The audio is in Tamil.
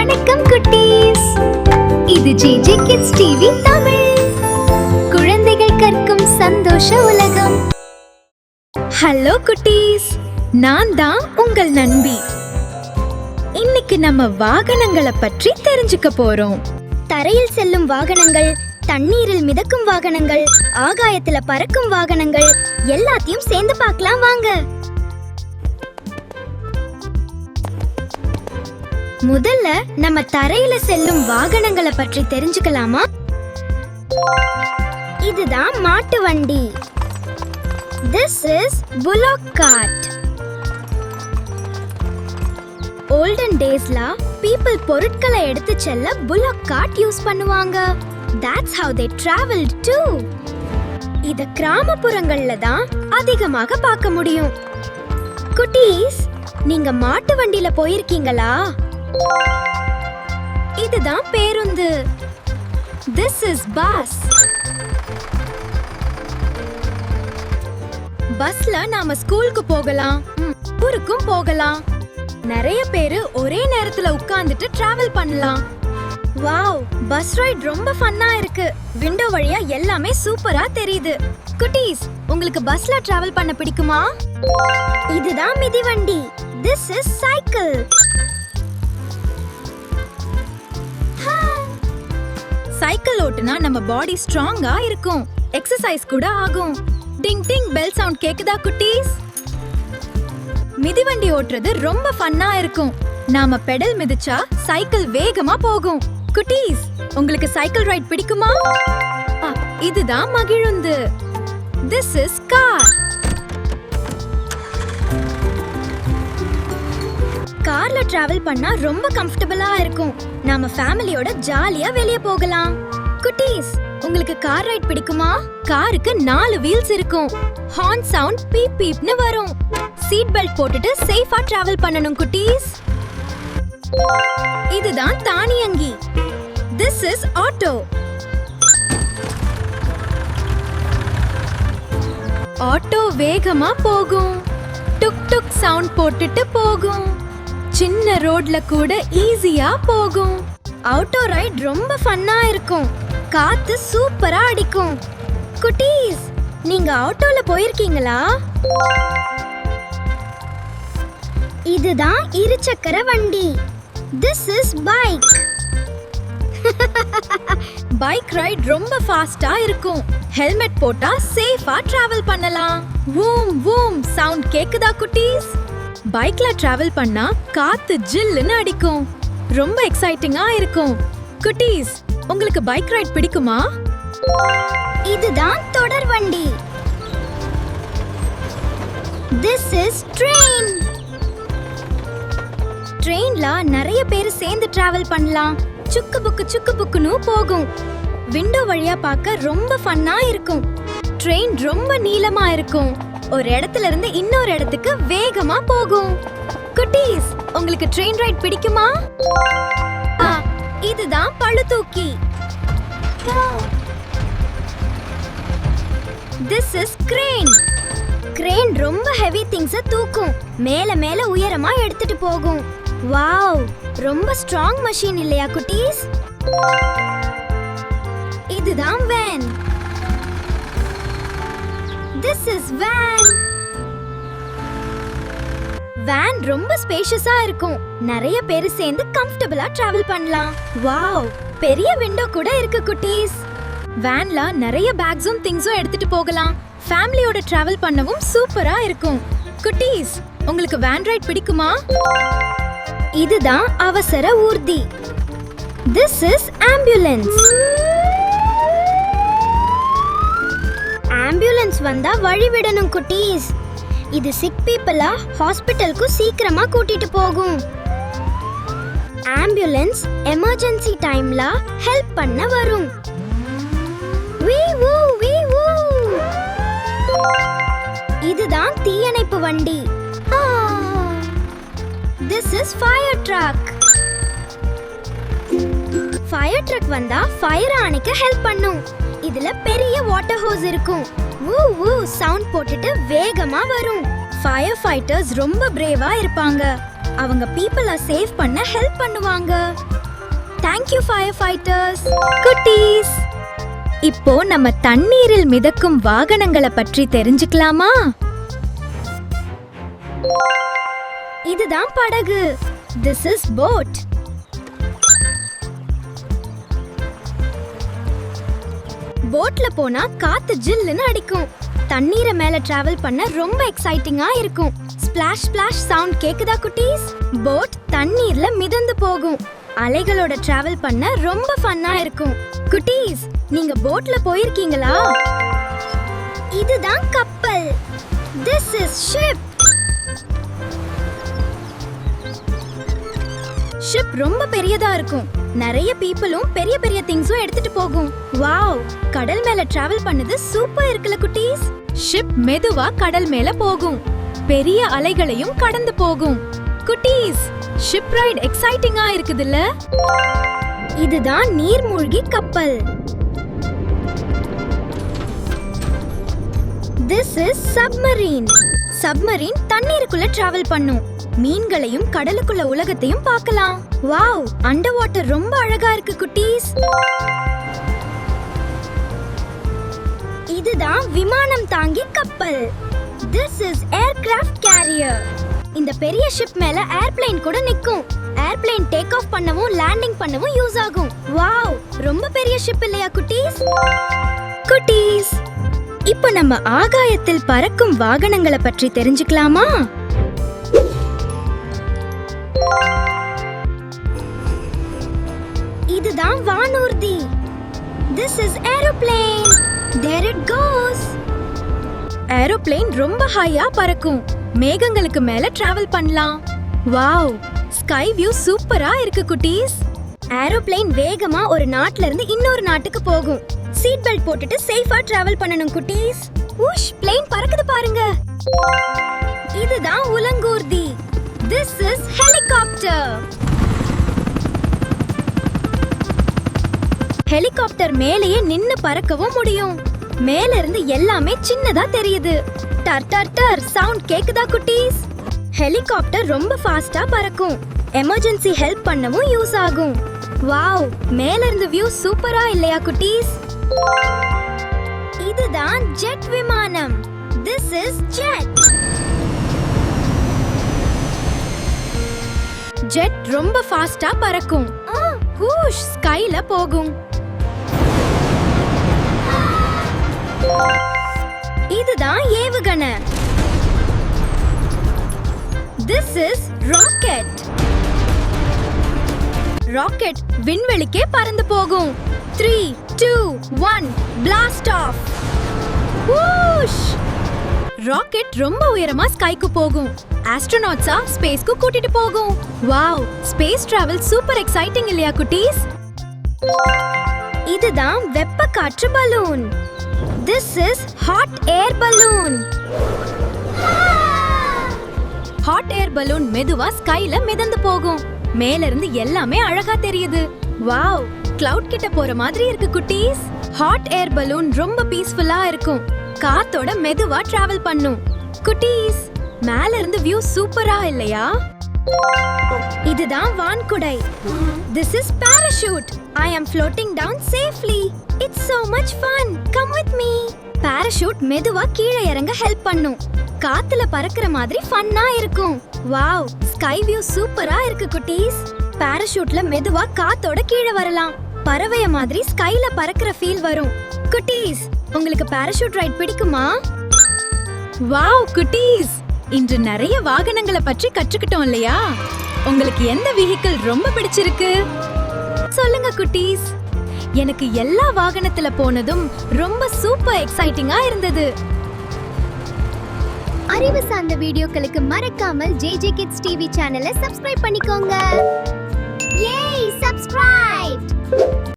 வணக்கம் குட்டீஸ், இது ஜிஜி கிட்ஸ் டிவி தமிழ். குழந்தைகள் கற்கும் சந்தோஷ உலகம். ஹலோ குட்டீஸ், நான் தான் உங்கள் நண்பி. இன்னைக்கு நம்ம வாகனங்களை பற்றி தெரிஞ்சுக்க போறோம். தரையில் செல்லும் வாகனங்கள், தண்ணீரில் மிதக்கும் வாகனங்கள், ஆகாயத்துல பறக்கும் வாகனங்கள் எல்லாத்தையும் சேர்ந்து பார்க்கலாம் வாங்க. முதல்ல நம்ம தரையில செல்லும் வாகனங்களை பற்றி தெரிஞ்சுக்கலாமா? இதுதான் மாட்டு வண்டி. This is bullock cart. Olden daysல people பொருட்களை எடுத்து செல்ல bullock cart யூஸ் பண்ணுவாங்க. That's how they traveled too. இத கிராமப்புறங்கள்ல தான் அதிகமாக பார்க்க முடியும். குட்டீஸ், நீங்க மாட்டு வண்டியில போயிருக்கீங்களா? இதுதான் பேருந்து. This is bus. பஸ்ல நாம ஸ்கூலுக்கு போகலாம், ஊருக்கும் போகலாம். நிறைய பேரு ஒரே நேரத்துல உட்கார்ந்துட்டு டிராவல் பண்ணலாம். வாவ், பஸ் ரைட் ரொம்ப ஃபன்னா இருக்கு. விண்டோ வழியா எல்லாமே சூப்பரா தெரியுது. குட்டீஸ், உங்களுக்கு பஸ்ல டிராவல் பண்ண பிடிக்குமா? இதுதான் மிதிவண்டி. This is cycle. சைக்கிள் ஓட்டுனா நம்ம பாடி ஸ்ட்ராங்கா இருக்கும், எக்ஸசைஸ் கூட ஆகும். டிங் டிங் பெல் சவுண்ட் கேக்குதா குட்டீஸ்? மிதிவண்டி ஓட்டுறது ரொம்ப ஃபன்னா இருக்கும். நாம பெடல் மிதிச்சா சைக்கிள் வேகமா போகும். குட்டீஸ், உங்களுக்கு சைக்கிள் ரைட் பிடிக்குமா? இதுதான் மகிழுந்து. This is car. கார்ல டிராவல் பண்ணா ரொம்ப கம்ஃபர்ட்டபிளா இருக்கும். நாம ஃபேமிலியோட ஜாலியா வெளிய போகலாம். குட்டீஸ், உங்களுக்கு கார் ரைட் பிடிக்குமா? காருக்கு 4 வீல்ஸ் இருக்கும். ஹார்ன் சவுண்ட் பீப் பீப்னு வரும். சீட் பெல்ட் போட்டுட்டு சேஃபா டிராவல் பண்ணனும் குட்டீஸ். இதுதான் தானியங்கி. This is auto. ஆட்டோ வேகமா போகும். டுக் டுக் சவுண்ட் போட்டுட்டு போகும். சின்ன ரோட்ல கூட ஈஸியா போகும். ஆட்டோ ரைட் ரொம்ப ஃபன்னா இருக்கும். காத்து சூப்பரா அடிக்கும். குட்டீஸ், நீங்க ஆட்டோல போயிருக்கீங்களா? இதுதான் இருசக்கர வண்டி. This is bike. Bike ride ரொம்ப ஃபாஸ்டா இருக்கும். ஹெல்மெட் போட்டா சேஃபா டிராவல் பண்ணலாம். வூம் வூம் சவுண்ட் கேக்குதா குட்டீஸ்? பைக்ல டிராவல் பண்ணா காத்து ஜில்லுன்னு அடிக்கும். ரொம்ப எக்ஸைட்டிங்கா இருக்கும். குட்டீஸ், உங்களுக்கு பைக் ரைட் பிடிக்குமா? இதுதான் தொடர் வண்டி. This is train. ட்ரெயின்ல நிறைய பேர் சேர்ந்து டிராவல் பண்ணலாம். சுக்கு புக்குன்னு போகும். விண்டோ வழியா பார்க்க ரொம்ப ஃபன்னா இருக்கும். ட்ரெயின் ரொம்ப நீளமா இருக்கும். ஒரு இடத்துல இருந்து இன்னொரு இடத்துக்கு வேகமா போகும். குட்டீஸ், உங்களுக்கு ட்ரெயின் ரைட் பிடிக்குமா? இதுதான் பளுதூக்கி. This is crane. crane ரொம்ப ஹெவி திங்ஸை தூக்கும். மேல உயரமா எடுத்துட்டு போகும். வாவ், ரொம்ப ஸ்ட்ராங் மெஷின் இல்லையா குட்டீஸ்? இதுதான் van. This is van. van ரொம்ப ஸ்பேஷியஸா இருக்கும். நிறைய பேர் சேர்ந்து கம்ஃபர்ட்டபிளா டிராவல் பண்ணலாம். வாவ், பெரிய விண்டோ கூட இருக்கு குட்டீஸ். வேன்ல நிறைய பேக்ஸும் திங்ஸும் எடுத்துட்டு போகலாம். ஃபேமிலியோட டிராவல் பண்ணவும் சூப்பரா இருக்கும். குட்டீஸ், உங்களுக்கு வேன் ரைட் பிடிக்குமா? இதுதான் அவசர ஊர்தி. This is ambulance. ஆம்புலன்ஸ் வந்தா வழி விடணும் குட்டீஸ். இது சிக் பீப்பிள ஹாஸ்பிடலுக்கு சீக்கிரமா கூட்டிட்டு போகும். ஆம்புலன்ஸ் எமர்ஜென்சி டைம்ல ஹெல்ப் பண்ண வரும். வீ வூ வீ வூ. இதுதான் தீயணைப்பு வண்டி. This is fire truck. Fire drug வந்தா ஃபயர் அணைக்க ஹெல்ப் பண்ணும். இதுல பெரிய வாட்டர் ஹோஸ் இருக்கும். வூ வூ சவுண்ட் போட்டுட்டு வேகமா வரும். ஃபயர் ஃபைட்டர்ஸ் ரொம்ப பிரேவா இருப்பாங்க. அவங்க பீப்பிளை சேவ் பண்ண ஹெல்ப் பண்ணுவாங்க. Thank you fire fighters. குட்டீஸ், இப்போ நம்ம தண்ணீரில் மிதக்கும் வாகனங்களை பற்றி தெரிஞ்சுக்கலாமா? இதுதான் படகு. This is boat. போட்ல போனா காத்து ஜில்லுன்னு அடிக்கும். தண்ணீரை மேல டிராவல் பண்ண ரொம்ப எக்ஸைட்டிங்கா இருக்கும். ஸ்பிளாஷ் ஸ்பிளாஷ் சவுண்ட் கேக்குதா குட்டீஸ்? போட் தண்ணீர்ல மிதந்து போகும். அலைகளோட டிராவல் பண்ண ரொம்ப ஃபன்னா இருக்கும். குட்டீஸ், நீங்க போட்ல போயிருக்கீங்களா? இதுதான் கப்பல். This is ship. ஷிப் ரொம்ப பெரியதா இருக்கும். நிறைய பீப்பிளும் பெரிய பெரிய திங்ஸும் எடுத்துட்டு போகும். வாவ், கடல் மேல டிராவல் பண்ணது சூப்பர் இருக்குல குட்டீஸ். ஷிப் மெதுவா கடல் மேல போகும். பெரிய அலைகளையும் கடந்து போகும். குட்டீஸ், ஷிப் ரைட் எக்ஸைட்டிங்கா இருக்குதுல்ல? இதுதான் நீர்மூழ்கி கப்பல். This is submarine. சப்மரீன் தண்ணீருக்குள்ள டிராவல் பண்ணும். மீன்களையும் கடலுக்குள்ள உலகத்தையும் பார்க்கலாம். வாவ், அண்டர் வாட்டர் ரொம்ப அழகா இருக்கு குட்டீஸ். இதுதான் விமானம் தாங்கி கப்பல். This is aircraft carrier. இந்த பெரிய ஷிப் மேல ஏர்ப்ளேன் கூட நிக்கும். ஏர்ப்ளேன் டேக் ஆஃப் பண்ணவும் லேண்டிங் பண்ணவும் யூஸ் ஆகும். வாவ், ரொம்ப பெரிய ஷிப் இல்லையா குட்டீஸ்? குட்டீஸ், இப்போ நம்ம ஆகாயத்தில் பறக்கும் வாகனங்களை பற்றி தெரிஞ்சுக்கலாமா? இதுதான் வானூர்தி. This is aeroplane. There it goes. Aeroplane ரொம்ப ஹையா பறக்கும். மேகங்களுக்கு மேல டிராவல் பண்ணலாம். வாவ், ஸ்கை வியூ சூப்பரா இருக்கு குட்டீஸ். ஏரோப்ளேன் வேகமா ஒரு நாட்டுல இருந்து இன்னொரு நாட்டுக்கு போகும். சீட் பெல்ட் போட்டுட்டு சேஃபா டிராவல் பண்ணனும் குட்டீஸ். உஷ், பிளேன் பறக்குது பாருங்க. இதுதான் உலங்கூர்தி. This is helicopter. ஹெலிகாப்டர் மேலேயே நின்னு பறக்கவும் முடியும். மேல இருந்து எல்லாமே சின்னதா தெரியுது. டர் டர் டர் சவுண்ட் கேக்குதா குட்டீஸ்? ஹெலிகாப்டர் ரொம்ப ஃபாஸ்டா பறக்கும். எமர்ஜென்சி ஹெல்ப் பண்ணவும் யூஸ் ஆகும். வாவ், மேல இருந்து வியூ சூப்பரா இல்லையா குட்டீஸ்? இதுதான் ஜெட் விமானம். This is jet. ஜெட் ரொம்ப ஃபாஸ்டா பறக்கும். ஹூஷ், ஸ்கைல போகும். இதுதான் ஏவுகணை. This is rocket. ராக்கெட் விண்வெளிக்கே பறந்து போகும். 3 2 1 blast off. வூஷ்! ராக்கெட் ரொம்ப உயரமா ஸ்கைக்கு போகும். ஆஸ்ட்ரோநாட்ஸா ஸ்பேஸ்க்கு கூட்டிட்டு போகும். Wow, space travel super exciting இல்லையா குட்டீஸ்? இதுதான் வெப்ப காற்று balloon. This is hot air balloon. Hot air balloon மெதுவா ஸ்கைல மிதந்து போகும். மேல இருந்து எல்லாமே அழகா தெரியுது. வாவ், கிளவுட் கிட்ட போற மாதிரி இருக்கு குட்டீஸ். ஹாட் ஏர் பலூன் ரொம்ப பீஸ்ஃபுல்லா இருக்கும். காத்தோட மெதுவா டிராவல் பண்ணும். குட்டீஸ், மேல இருந்து வியூ சூப்பரா இல்லையா? இதுதான் வான்குடை. This is parachute. I am floating down safely. It's so much fun. Come with me. parachute மெதுவா கீழே இறங்க ஹெல்ப் பண்ணும். காத்துல பறக்கிற மாதிரி ஃபன்னா இருக்கும். வாவ், ஸ்கை வியூ சூப்பரா இருக்கு குட்டீஸ். parachute-ல மெதுவா காத்தோட கீழே வரலாம். பறவைய மாதிரி ஸ்கைல பறக்கிற ஃபீல் வரும். குட்டீஸ், உங்களுக்கு parachute ரைட் பிடிக்குமா? வாவ் குட்டீஸ், இன்று நிறைய வாகனங்களை பற்றி கற்றுக்கிட்டோம் இல்லையா? உங்களுக்கு எந்த வெஹிக்கிள் ரொம்ப பிடிச்சிருக்கு? சொல்லுங்க குட்டீஸ். எனக்கு எல்லா வாகனத்துல போனதும் ரொம்ப சூப்பர் எக்ஸைட்டிங்கா இருந்தது. அறிவு சார்ந்த வீடியோக்களுக்கு மறக்காமல் JJ Kids TV சேனலை சப்ஸ்கிரைப் பண்ணிக்கோங்க. Yay, subscribe!